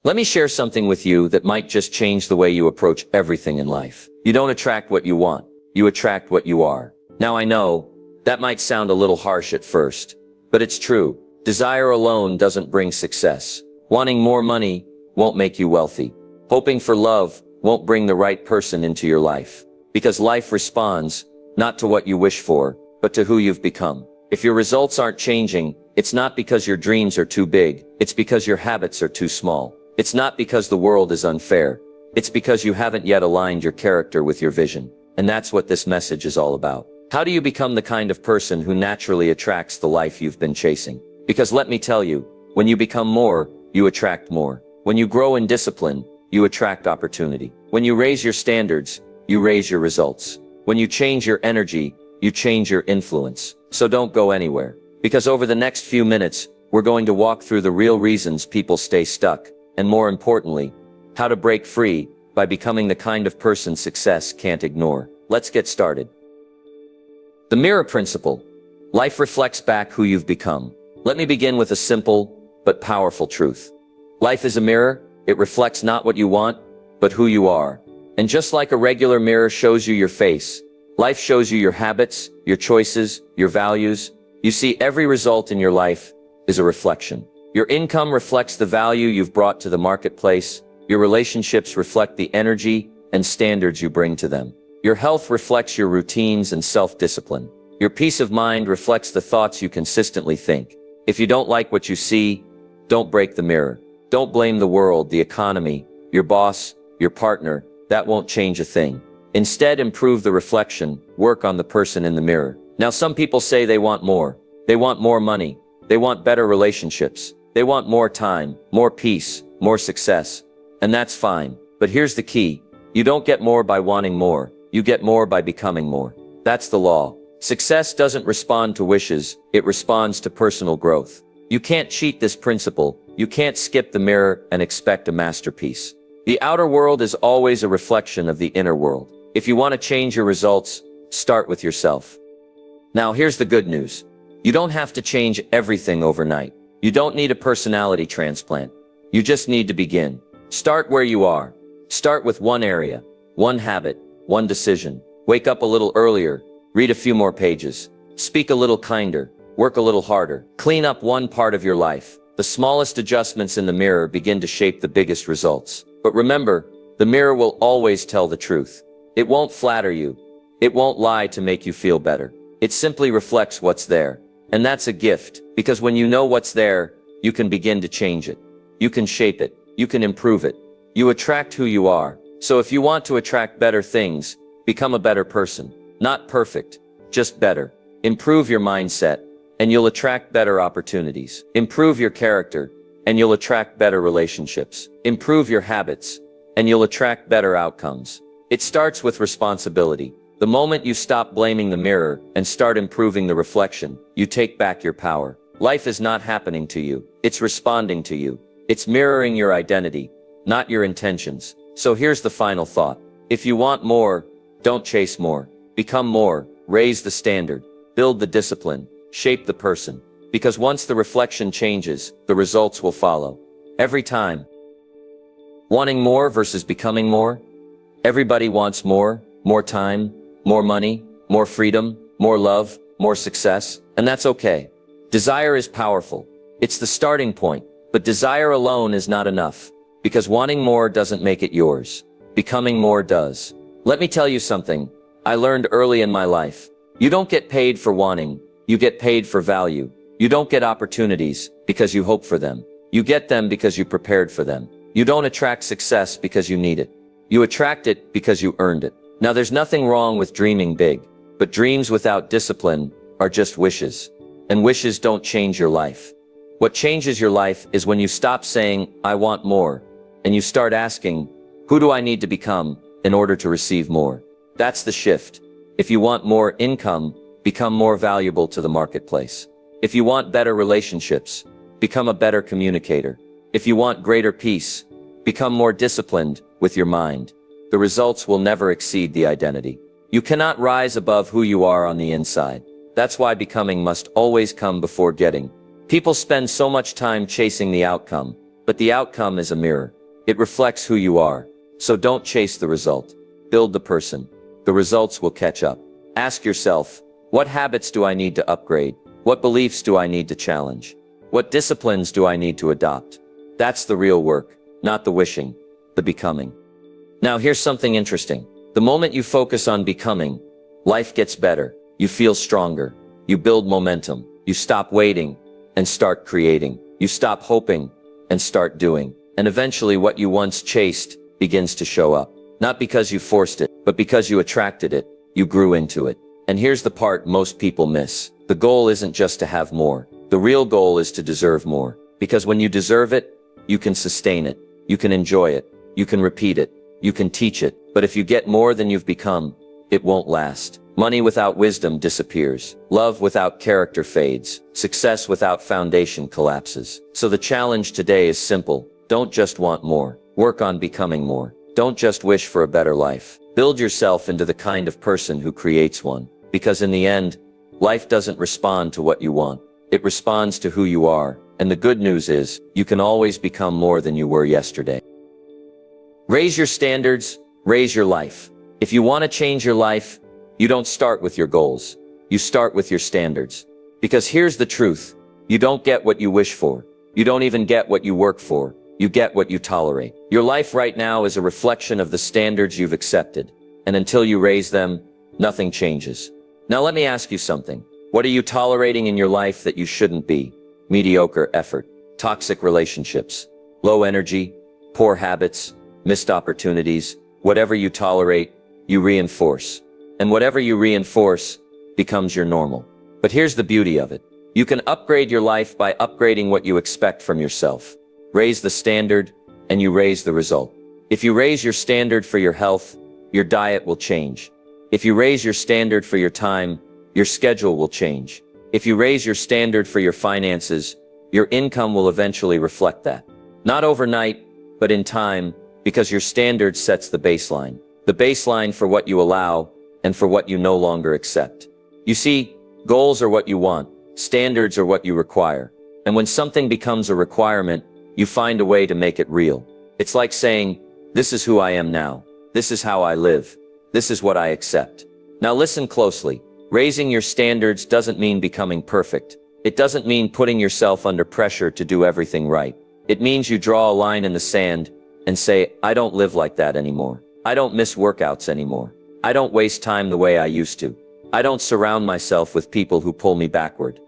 Let me share something with you that might just change the way you approach everything in life. You don't attract what you want. You attract what you are. Now I know, that might sound a little harsh at first, but it's true. Desire alone doesn't bring success. Wanting more money won't make you wealthy. Hoping for love won't bring the right person into your life. Because life responds, not to what you wish for, but to who you've become. If your results aren't changing, it's not because your dreams are too big. It's because your habits are too small. It's not because the world is unfair. It's because you haven't yet aligned your character with your vision. And that's what this message is all about. How do you become the kind of person who naturally attracts the life you've been chasing? Because let me tell you, when you become more, you attract more. When you grow in discipline, you attract opportunity. When you raise your standards, you raise your results. When you change your energy, you change your influence. So don't go anywhere. Because over the next few minutes, we're going to walk through the real reasons people stay stuck. And more importantly, how to break free by becoming the kind of person success can't ignore. Let's get started. The mirror principle. Life reflects back who you've become. Let me begin with a simple but powerful truth. Life is a mirror. It reflects not what you want, but who you are. And just like a regular mirror shows you your face, life shows you your habits, your choices, your values. You see, every result in your life is a reflection. Your income reflects the value you've brought to the marketplace. Your relationships reflect the energy and standards you bring to them. Your health reflects your routines and self-discipline. Your peace of mind reflects the thoughts you consistently think. If you don't like what you see, don't break the mirror. Don't blame the world, the economy, your boss, your partner. That won't change a thing. Instead, improve the reflection. Work on the person in the mirror. Now, some people say they want more. They want more money. They want better relationships. They want more time, more peace, more success. And that's fine. But here's the key. You don't get more by wanting more. You get more by becoming more. That's the law. Success doesn't respond to wishes. It responds to personal growth. You can't cheat this principle. You can't skip the mirror and expect a masterpiece. The outer world is always a reflection of the inner world. If you want to change your results, start with yourself. Now, here's the good news. You don't have to change everything overnight. You don't need a personality transplant. You just need to begin. Start where you are. Start with one area, one habit, one decision. Wake up a little earlier. Read a few more pages. Speak a little kinder. Work a little harder. Clean up one part of your life. The smallest adjustments in the mirror begin to shape the biggest results. But remember, the mirror will always tell the truth. It won't flatter you. It won't lie to make you feel better. It simply reflects what's there. And that's a gift, because when you know what's there, you can begin to change it. You can shape it. You can improve it. You attract who you are. So if you want to attract better things, become a better person. Not perfect, just better. Improve your mindset, and you'll attract better opportunities. Improve your character, and you'll attract better relationships. Improve your habits, and you'll attract better outcomes. It starts with responsibility. The moment you stop blaming the mirror and start improving the reflection, you take back your power. Life is not happening to you. It's responding to you. It's mirroring your identity, not your intentions. So here's the final thought. If you want more, don't chase more. Become more. Raise the standard. Build the discipline. Shape the person. Because once the reflection changes, the results will follow. Every time. Wanting more versus becoming more? Everybody wants more time, more money, more freedom, more love, more success, and that's okay. Desire is powerful. It's the starting point, but desire alone is not enough, because wanting more doesn't make it yours. Becoming more does. Let me tell you something I learned early in my life. You don't get paid for wanting, you get paid for value. You don't get opportunities because you hope for them. You get them because you prepared for them. You don't attract success because you need it. You attract it because you earned it. Now, there's nothing wrong with dreaming big, but dreams without discipline are just wishes. And wishes don't change your life. What changes your life is when you stop saying, I want more, and you start asking, who do I need to become in order to receive more? That's the shift. If you want more income, become more valuable to the marketplace. If you want better relationships, become a better communicator. If you want greater peace, become more disciplined with your mind. The results will never exceed the identity. You cannot rise above who you are on the inside. That's why becoming must always come before getting. People spend so much time chasing the outcome, but the outcome is a mirror. It reflects who you are. So don't chase the result. Build the person. The results will catch up. Ask yourself, what habits do I need to upgrade? What beliefs do I need to challenge? What disciplines do I need to adopt? That's the real work, not the wishing, the becoming. Now here's something interesting. The moment you focus on becoming, life gets better. You feel stronger. You build momentum. You stop waiting and start creating. You stop hoping and start doing. And eventually what you once chased begins to show up. Not because you forced it, but because you attracted it. You grew into it. And here's the part most people miss. The goal isn't just to have more. The real goal is to deserve more. Because when you deserve it, you can sustain it. You can enjoy it. You can repeat it. You can teach it. But if you get more than you've become, it won't last. Money without wisdom disappears. Love without character fades. Success without foundation collapses. So the challenge today is simple. Don't just want more. Work on becoming more. Don't just wish for a better life. Build yourself into the kind of person who creates one. Because in the end, life doesn't respond to what you want. It responds to who you are. And the good news is, you can always become more than you were yesterday. Raise your standards, raise your life. If you want to change your life, you don't start with your goals. You start with your standards. Because here's the truth. You don't get what you wish for. You don't even get what you work for. You get what you tolerate. Your life right now is a reflection of the standards you've accepted. And until you raise them, nothing changes. Now let me ask you something. What are you tolerating in your life that you shouldn't be? Mediocre effort, toxic relationships, low energy, poor habits, missed opportunities. Whatever you tolerate, you reinforce. And whatever you reinforce becomes your normal. But here's the beauty of it. You can upgrade your life by upgrading what you expect from yourself. Raise the standard, and you raise the result. If you raise your standard for your health, your diet will change. If you raise your standard for your time, your schedule will change. If you raise your standard for your finances, your income will eventually reflect that. Not overnight, but in time, because your standard sets the baseline. The baseline for what you allow and for what you no longer accept. You see, goals are what you want. Standards are what you require. And when something becomes a requirement, you find a way to make it real. It's like saying, this is who I am now. This is how I live. This is what I accept. Now listen closely. Raising your standards doesn't mean becoming perfect. It doesn't mean putting yourself under pressure to do everything right. It means you draw a line in the sand and say, I don't live like that anymore. I don't miss workouts anymore. I don't waste time the way I used to. I don't surround myself with people who pull me backward.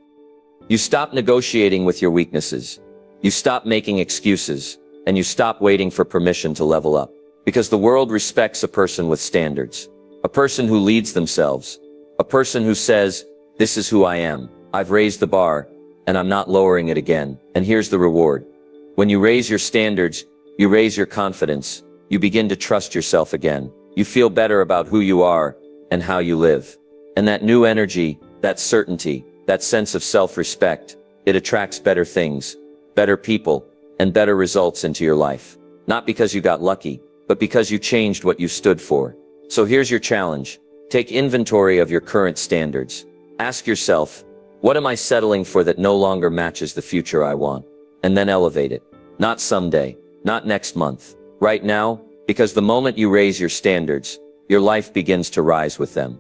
You stop negotiating with your weaknesses. You stop making excuses, and you stop waiting for permission to level up. Because the world respects a person with standards. A person who leads themselves. A person who says, this is who I am. I've raised the bar, and I'm not lowering it again. And here's the reward. When you raise your standards, you raise your confidence. You begin to trust yourself again. You feel better about who you are and how you live. And that new energy, that certainty, that sense of self-respect, it attracts better things, better people, and better results into your life. Not because you got lucky, but because you changed what you stood for. So here's your challenge. Take inventory of your current standards. Ask yourself, what am I settling for that no longer matches the future I want? And then elevate it. Not someday, not next month. Right now, because the moment you raise your standards, your life begins to rise with them.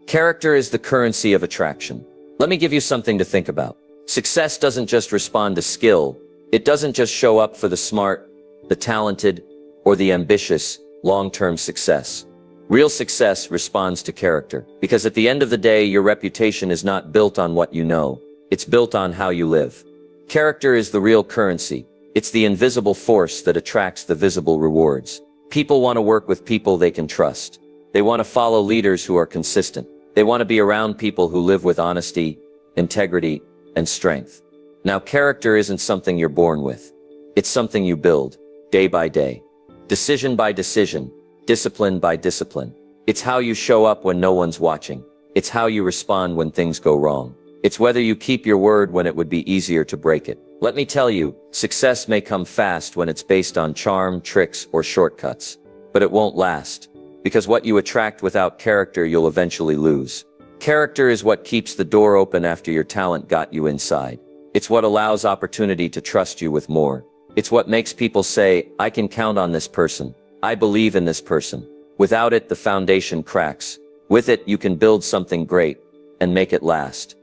Character is the currency of attraction. Let me give you something to think about. Success doesn't just respond to skill. It doesn't just show up for the smart, the talented, or the ambitious. Long-term success. Real success responds to character. Because at the end of the day, your reputation is not built on what you know. It's built on how you live. Character is the real currency. It's the invisible force that attracts the visible rewards. People want to work with people they can trust. They want to follow leaders who are consistent. They want to be around people who live with honesty, integrity, and strength. Now, character isn't something you're born with. It's something you build, day by day. Decision by decision, discipline by discipline. It's how you show up when no one's watching. It's how you respond when things go wrong. It's whether you keep your word when it would be easier to break it. Let me tell you, success may come fast when it's based on charm, tricks, or shortcuts. But it won't last. Because what you attract without character, you'll eventually lose. Character is what keeps the door open after your talent got you inside. It's what allows opportunity to trust you with more. It's what makes people say, I can count on this person. I believe in this person. Without it, the foundation cracks. With it, you can build something great and make it last.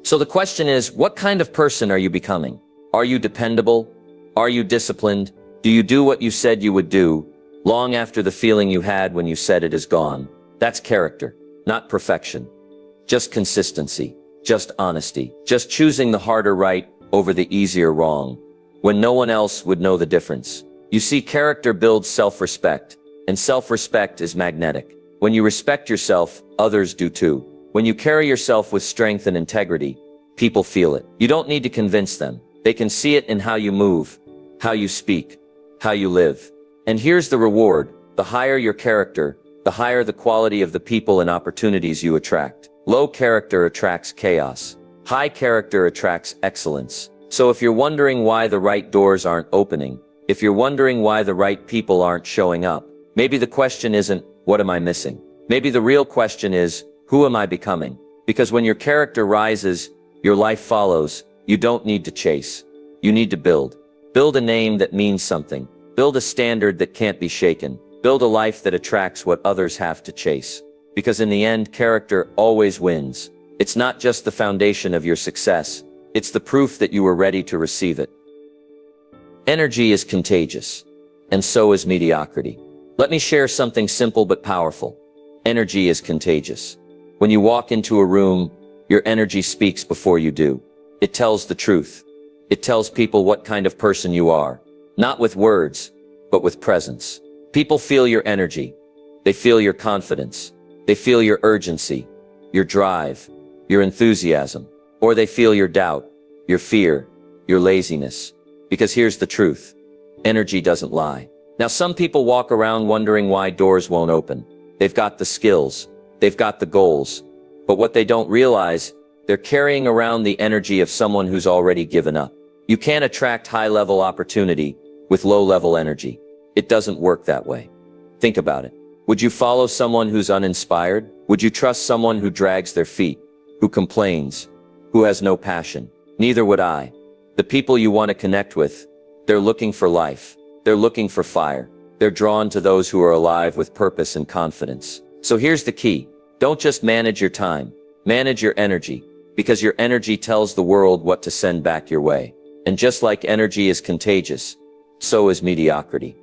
So the question is, what kind of person are you becoming? Are you dependable? Are you disciplined? Do you do what you said you would do, long after the feeling you had when you said it is gone? That's character, not perfection. Just consistency, just honesty, just choosing the harder right over the easier wrong, when no one else would know the difference. You see, character builds self-respect, and self-respect is magnetic. When you respect yourself, others do too. When you carry yourself with strength and integrity, people feel it. You don't need to convince them. They can see it in how you move, how you speak, how you live. And here's the reward. The higher your character, the higher the quality of the people and opportunities you attract. Low character attracts chaos. High character attracts excellence. So if you're wondering why the right doors aren't opening, if you're wondering why the right people aren't showing up, maybe the question isn't, what am I missing? Maybe the real question is, who am I becoming? Because when your character rises, your life follows. You don't need to chase. You need to build. Build a name that means something. Build a standard that can't be shaken. Build a life that attracts what others have to chase. Because in the end, character always wins. It's not just the foundation of your success. It's the proof that you were ready to receive it. Energy is contagious, and so is mediocrity. Let me share something simple but powerful. Energy is contagious. When you walk into a room, your energy speaks before you do. It tells the truth. It tells people what kind of person you are. Not with words, but with presence. People feel your energy. They feel your confidence. They feel your urgency, your drive, your enthusiasm. Or they feel your doubt, your fear, your laziness. Because here's the truth. Energy doesn't lie. Now some people walk around wondering why doors won't open. They've got the skills. They've got the goals. But what they don't realize, they're carrying around the energy of someone who's already given up. You can't attract high-level opportunity with low-level energy. It doesn't work that way. Think about it. Would you follow someone who's uninspired? Would you trust someone who drags their feet, who complains, who has no passion? Neither would I. The people you want to connect with, they're looking for life. They're looking for fire. They're drawn to those who are alive with purpose and confidence. So here's the key. Don't just manage your time. Manage your energy. Because your energy tells the world what to send back your way. And just like energy is contagious, so is mediocrity.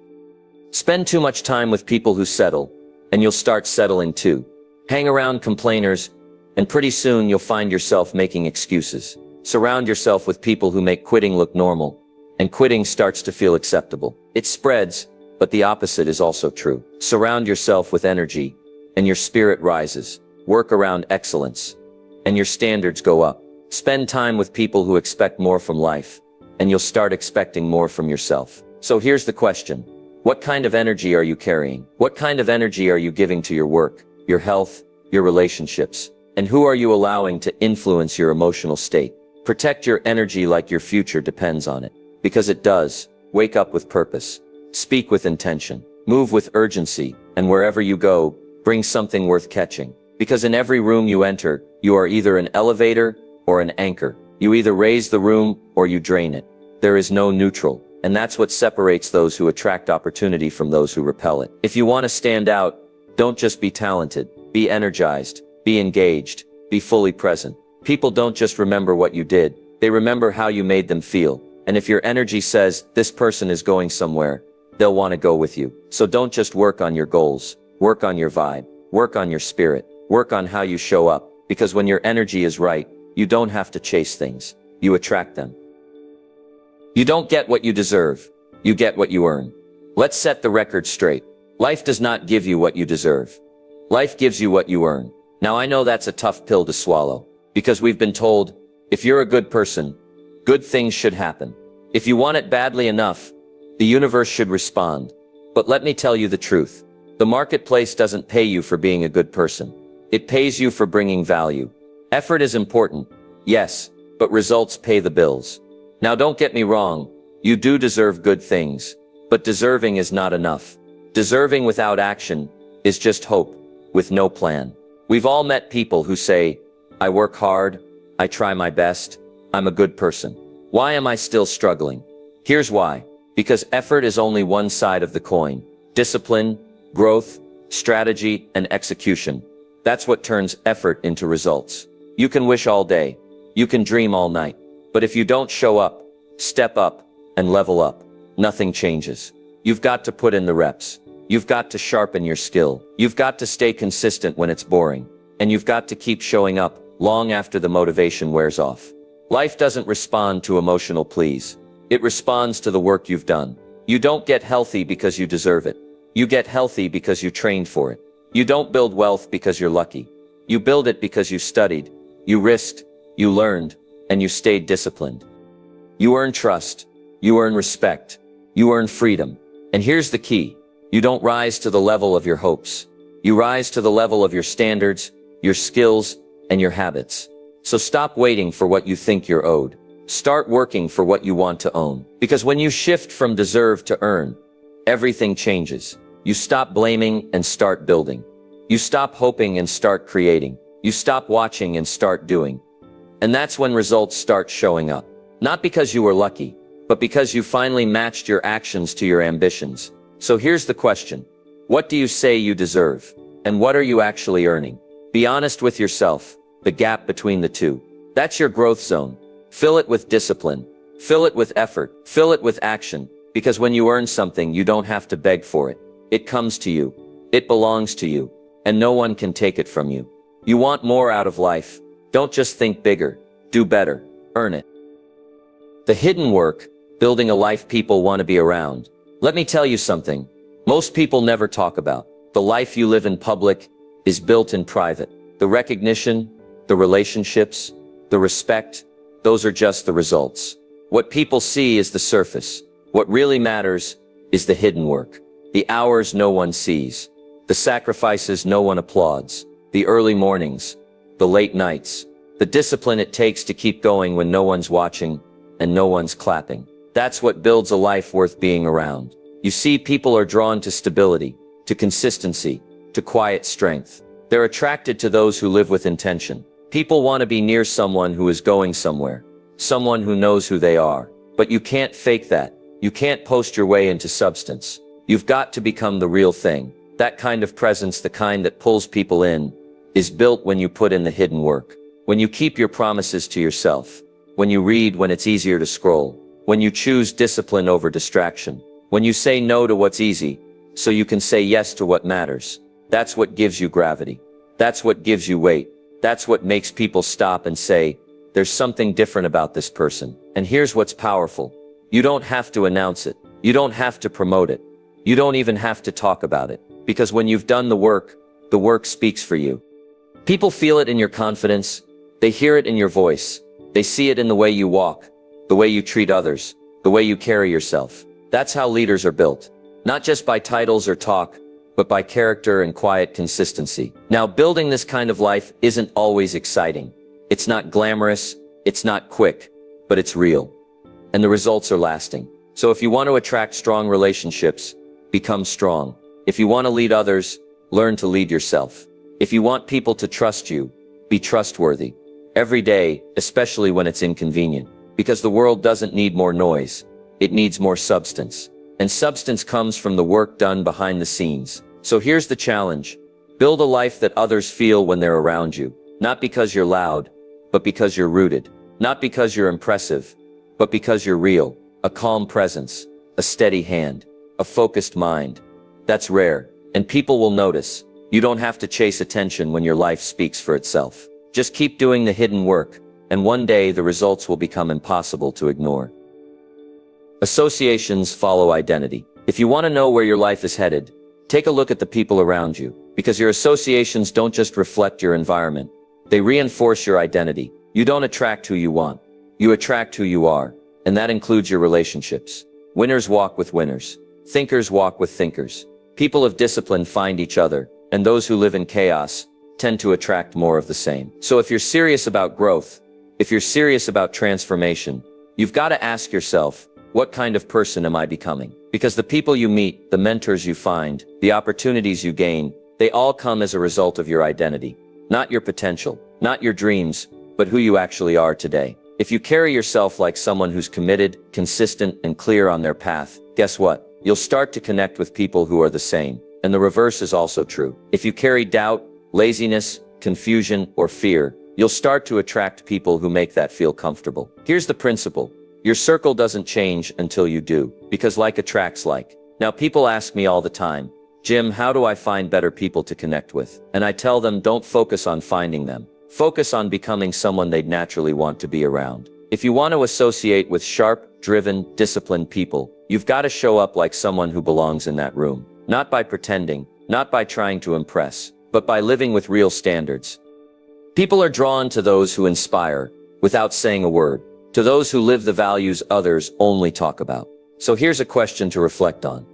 Spend too much time with people who settle, and you'll start settling too. Hang around complainers, and pretty soon you'll find yourself making excuses. Surround yourself with people who make quitting look normal, and quitting starts to feel acceptable. It spreads, but the opposite is also true. Surround yourself with energy, and your spirit rises. Work around excellence, and your standards go up. Spend time with people who expect more from life, and you'll start expecting more from yourself. So here's the question. What kind of energy are you carrying? What kind of energy are you giving to your work, your health, your relationships? And who are you allowing to influence your emotional state? Protect your energy like your future depends on it. Because it does. Wake up with purpose. Speak with intention. Move with urgency. And wherever you go, bring something worth catching. Because in every room you enter, you are either an elevator or an anchor. You either raise the room or you drain it. There is no neutral. And that's what separates those who attract opportunity from those who repel it. If you want to stand out, don't just be talented. Be energized. Be engaged. Be fully present. People don't just remember what you did. They remember how you made them feel. And if your energy says, this person is going somewhere, they'll want to go with you. So don't just work on your goals. Work on your vibe. Work on your spirit. Work on how you show up. Because when your energy is right, you don't have to chase things. You attract them. You don't get what you deserve. You get what you earn. Let's set the record straight. Life does not give you what you deserve. Life gives you what you earn. Now I know that's a tough pill to swallow. Because we've been told, if you're a good person, good things should happen. If you want it badly enough, the universe should respond. But let me tell you the truth. The marketplace doesn't pay you for being a good person. It pays you for bringing value. Effort is important, yes, but results pay the bills. Now don't get me wrong, you do deserve good things, but deserving is not enough. Deserving without action is just hope, with no plan. We've all met people who say, I work hard, I try my best, I'm a good person. Why am I still struggling? Here's why. Because effort is only one side of the coin. Discipline, growth, strategy, and execution. That's what turns effort into results. You can wish all day. You can dream all night. But if you don't show up, step up, and level up, nothing changes. You've got to put in the reps. You've got to sharpen your skill. You've got to stay consistent when it's boring. And you've got to keep showing up long after the motivation wears off. Life doesn't respond to emotional pleas. It responds to the work you've done. You don't get healthy because you deserve it. You get healthy because you trained for it. You don't build wealth because you're lucky. You build it because you studied, you risked, you learned, and you stayed disciplined. You earn trust. You earn respect. You earn freedom. And here's the key. You don't rise to the level of your hopes. You rise to the level of your standards, your skills, and your habits. So stop waiting for what you think you're owed. Start working for what you want to own. Because when you shift from deserve to earn, everything changes. You stop blaming and start building. You stop hoping and start creating. You stop watching and start doing. And that's when results start showing up. Not because you were lucky, but because you finally matched your actions to your ambitions. So here's the question. What do you say you deserve? And what are you actually earning? Be honest with yourself. The gap between the two. That's your growth zone. Fill it with discipline. Fill it with effort. Fill it with action. Because when you earn something, you don't have to beg for it. It comes to you. It belongs to you. And no one can take it from you. You want more out of life. Don't just think bigger. Do better. Earn it. The hidden work, building a life people want to be around. Let me tell you something. Most people never talk about. The life you live in public is built in private. The recognition, the relationships, the respect, those are just the results. What people see is the surface. What really matters is the hidden work. The hours no one sees. The sacrifices no one applauds. The early mornings. The late nights. The discipline it takes to keep going when no one's watching and no one's clapping. That's what builds a life worth being around. You see, people are drawn to stability, to consistency, to quiet strength. They're attracted to those who live with intention. People want to be near someone who is going somewhere, someone who knows who they are. But you can't fake that. You can't post your way into substance. You've got to become the real thing. That kind of presence, the kind that pulls people in, is built when you put in the hidden work. When you keep your promises to yourself. When you read when it's easier to scroll. When you choose discipline over distraction. When you say no to what's easy, so you can say yes to what matters. That's what gives you gravity. That's what gives you weight. That's what makes people stop and say, there's something different about this person. And here's what's powerful. You don't have to announce it. You don't have to promote it. You don't even have to talk about it. Because when you've done the work speaks for you. People feel it in your confidence. They hear it in your voice. They see it in the way you walk, the way you treat others, the way you carry yourself. That's how leaders are built. Not just by titles or talk, but by character and quiet consistency. Now, building this kind of life isn't always exciting. It's not glamorous, it's not quick, but it's real. And the results are lasting. So if you want to attract strong relationships, become strong. If you want to lead others, learn to lead yourself. If you want people to trust you, be trustworthy. Every day, especially when it's inconvenient. Because the world doesn't need more noise. It needs more substance. And substance comes from the work done behind the scenes. So here's the challenge. Build a life that others feel when they're around you. Not because you're loud, but because you're rooted. Not because you're impressive, but because you're real. A calm presence, a steady hand, a focused mind. That's rare, and people will notice. You don't have to chase attention when your life speaks for itself. Just keep doing the hidden work, and one day the results will become impossible to ignore. Associations follow identity. If you want to know where your life is headed, take a look at the people around you, because your associations don't just reflect your environment. They reinforce your identity. You don't attract who you want. You attract who you are, and that includes your relationships. Winners walk with winners. Thinkers walk with thinkers. People of discipline find each other, and those who live in chaos tend to attract more of the same. So if you're serious about growth, if you're serious about transformation, you've got to ask yourself, what kind of person am I becoming? Because the people you meet, the mentors you find, the opportunities you gain, they all come as a result of your identity. Not your potential, not your dreams, but who you actually are today. If you carry yourself like someone who's committed, consistent, and clear on their path, guess what? You'll start to connect with people who are the same. And the reverse is also true. If you carry doubt, laziness, confusion, or fear, you'll start to attract people who make that feel comfortable. Here's the principle. Your circle doesn't change until you do, because like attracts like. Now people ask me all the time, Jim, how do I find better people to connect with? And I tell them, don't focus on finding them. Focus on becoming someone they'd naturally want to be around. If you want to associate with sharp, driven, disciplined people, you've got to show up like someone who belongs in that room. Not by pretending, not by trying to impress, but by living with real standards. People are drawn to those who inspire, without saying a word, to those who live the values others only talk about. So here's a question to reflect on.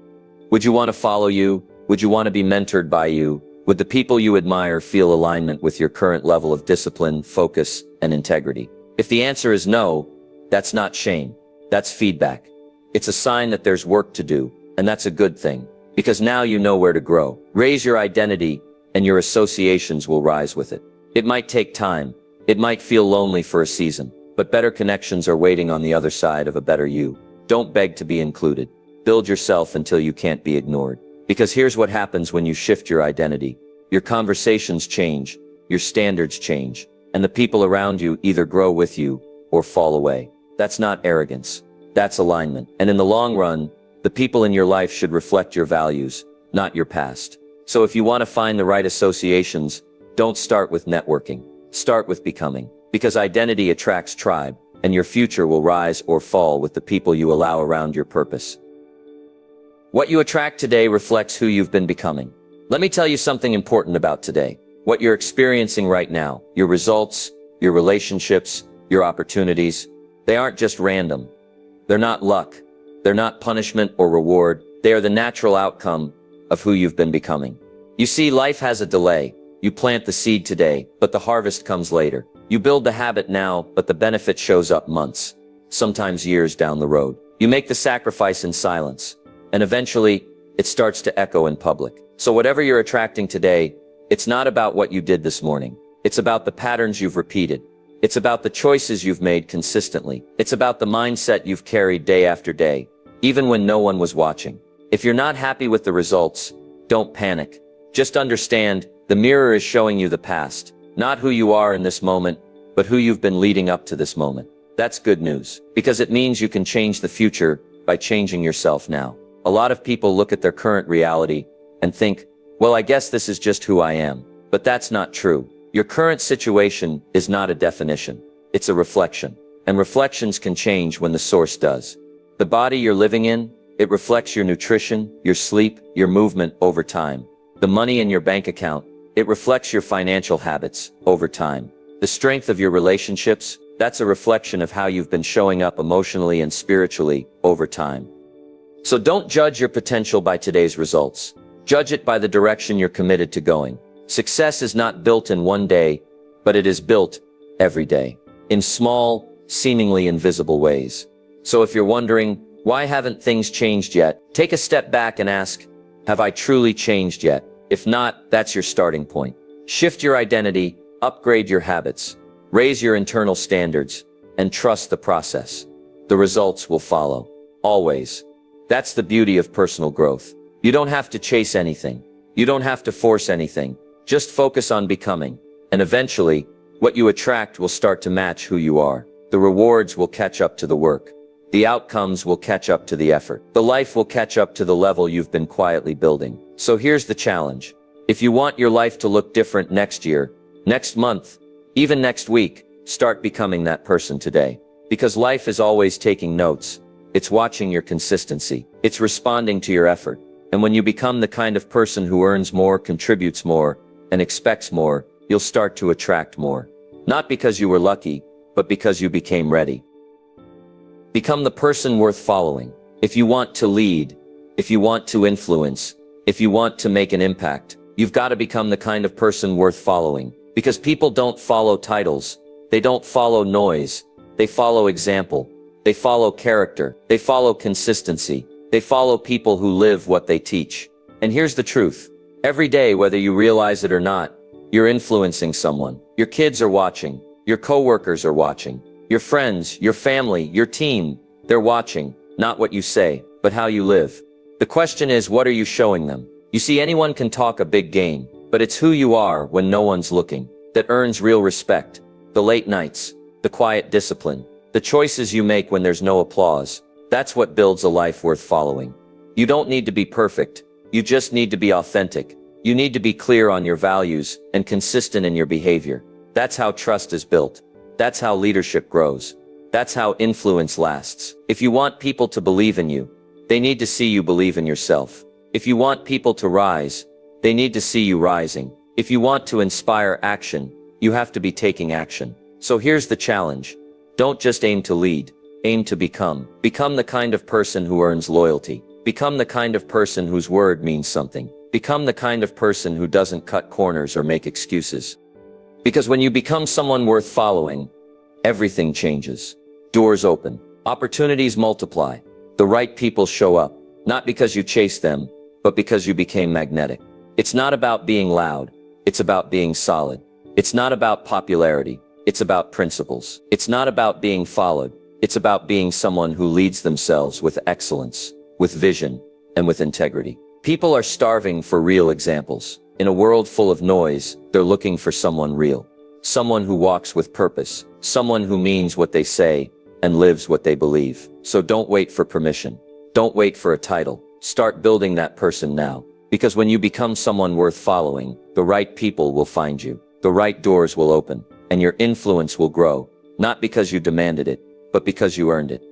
Would you want to follow you? Would you want to be mentored by you? Would the people you admire feel alignment with your current level of discipline, focus, and integrity? If the answer is no, that's not shame. That's feedback. It's a sign that there's work to do, and that's a good thing, because now you know where to grow. Raise your identity, and your associations will rise with it. It might take time. It might feel lonely for a season, but better connections are waiting on the other side of a better you. Don't beg to be included. Build yourself until you can't be ignored. Because here's what happens when you shift your identity. Your conversations change, your standards change, and the people around you either grow with you or fall away. That's not arrogance. That's alignment. And in the long run, the people in your life should reflect your values, not your past. So if you want to find the right associations, don't start with networking. Start with becoming. Because identity attracts tribe, and your future will rise or fall with the people you allow around your purpose. What you attract today reflects who you've been becoming. Let me tell you something important about today. What you're experiencing right now, your results, your relationships, your opportunities, they aren't just random. They're not luck. They're not punishment or reward. They are the natural outcome of who you've been becoming. You see, life has a delay. You plant the seed today, but the harvest comes later. You build the habit now, but the benefit shows up months, sometimes years down the road. You make the sacrifice in silence, and eventually, it starts to echo in public. So whatever you're attracting today, it's not about what you did this morning. It's about the patterns you've repeated. It's about the choices you've made consistently. It's about the mindset you've carried day after day, even when no one was watching. If you're not happy with the results, don't panic. Just understand, the mirror is showing you the past, not who you are in this moment, but who you've been leading up to this moment. That's good news, because it means you can change the future by changing yourself now. A lot of people look at their current reality and think, well, I guess this is just who I am. But that's not true. Your current situation is not a definition. It's a reflection. And reflections can change when the source does. The body you're living in, it reflects your nutrition, your sleep, your movement over time. The money in your bank account, it reflects your financial habits over time. The strength of your relationships, that's a reflection of how you've been showing up emotionally and spiritually over time. So don't judge your potential by today's results. Judge it by the direction you're committed to going. Success is not built in one day, but it is built every day, in small, seemingly invisible ways. So if you're wondering, why haven't things changed yet? Take a step back and ask, have I truly changed yet? If not, that's your starting point. Shift your identity, upgrade your habits, raise your internal standards, and trust the process. The results will follow. Always. That's the beauty of personal growth. You don't have to chase anything. You don't have to force anything. Just focus on becoming. And eventually, what you attract will start to match who you are. The rewards will catch up to the work. The outcomes will catch up to the effort. The life will catch up to the level you've been quietly building. So here's the challenge. If you want your life to look different next year, next month, even next week, start becoming that person today. Because life is always taking notes. It's watching your consistency. It's responding to your effort. And when you become the kind of person who earns more, contributes more, and expects more, you'll start to attract more. Not because you were lucky, but because you became ready. Become the person worth following. If you want to lead, if you want to influence, if you want to make an impact, you've got to become the kind of person worth following. Because people don't follow titles. They don't follow noise. They follow example. They follow character. They follow consistency. They follow people who live what they teach. And here's the truth. Every day, whether you realize it or not, you're influencing someone. Your kids are watching. Your coworkers are watching. Your friends, your family, your team, they're watching, not what you say, but how you live. The question is, what are you showing them? You see, anyone can talk a big game, but it's who you are when no one's looking that earns real respect. The late nights, the quiet discipline, the choices you make when there's no applause. That's what builds a life worth following. You don't need to be perfect. You just need to be authentic. You need to be clear on your values and consistent in your behavior. That's how trust is built. That's how leadership grows. That's how influence lasts. If you want people to believe in you, they need to see you believe in yourself. If you want people to rise, they need to see you rising. If you want to inspire action, you have to be taking action. So here's the challenge. Don't just aim to lead, aim to become. Become the kind of person who earns loyalty. Become the kind of person whose word means something. Become the kind of person who doesn't cut corners or make excuses. Because when you become someone worth following, everything changes. Doors open. Opportunities multiply. The right people show up. Not because you chased them, but because you became magnetic. It's not about being loud. It's about being solid. It's not about popularity. It's about principles. It's not about being followed. It's about being someone who leads themselves with excellence, with vision, and with integrity. People are starving for real examples. In a world full of noise, they're looking for someone real. Someone who walks with purpose. Someone who means what they say and lives what they believe. So don't wait for permission. Don't wait for a title. Start building that person now. Because when you become someone worth following, the right people will find you. The right doors will open, and your influence will grow. Not because you demanded it, but because you earned it.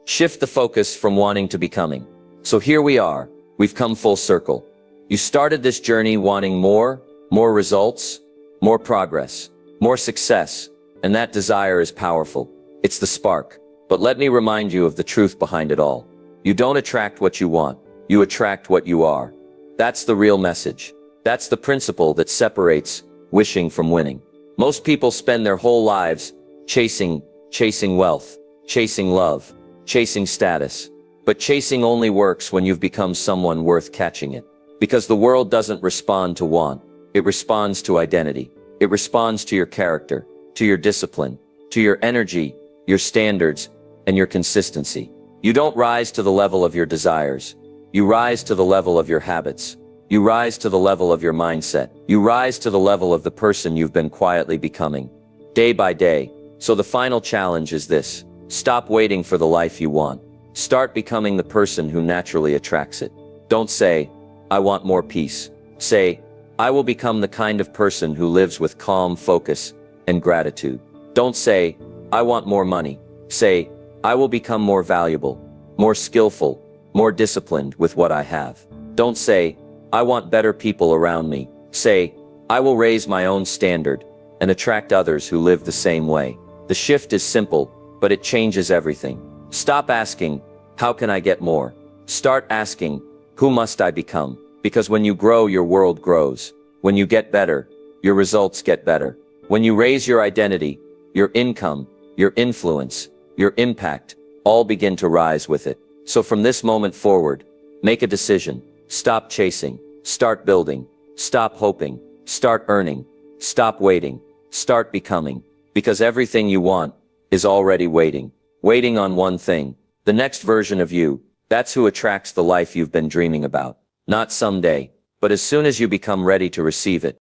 Shift the focus from wanting to becoming. So here we are. We've come full circle. You started this journey wanting more results, more progress, more success, and that desire is powerful. It's the spark. But let me remind you of the truth behind it all. You don't attract what you want. You attract what you are. That's the real message. That's the principle that separates wishing from winning. Most people spend their whole lives chasing wealth, chasing love, chasing status. But chasing only works when you've become someone worth catching it. Because the world doesn't respond to want. It responds to identity. It responds to your character, to your discipline, to your energy, your standards, and your consistency. You don't rise to the level of your desires. You rise to the level of your habits. You rise to the level of your mindset. You rise to the level of the person you've been quietly becoming, day by day. So the final challenge is this. Stop waiting for the life you want. Start becoming the person who naturally attracts it. Don't say, I want more peace. Say, I will become the kind of person who lives with calm focus and gratitude. Don't say, I want more money. Say, I will become more valuable, more skillful, more disciplined with what I have. Don't say, I want better people around me. Say, I will raise my own standard and attract others who live the same way. The shift is simple, but it changes everything. Stop asking, how can I get more? Start asking, who must I become? Because when you grow, your world grows. When you get better, your results get better. When you raise your identity, your income, your influence, your impact, all begin to rise with it. So from this moment forward, make a decision. Stop chasing. Start building. Stop hoping. Start earning. Stop waiting. Start becoming. Because everything you want is already waiting. Waiting on one thing. The next version of you. That's who attracts the life you've been dreaming about. Not someday, but as soon as you become ready to receive it.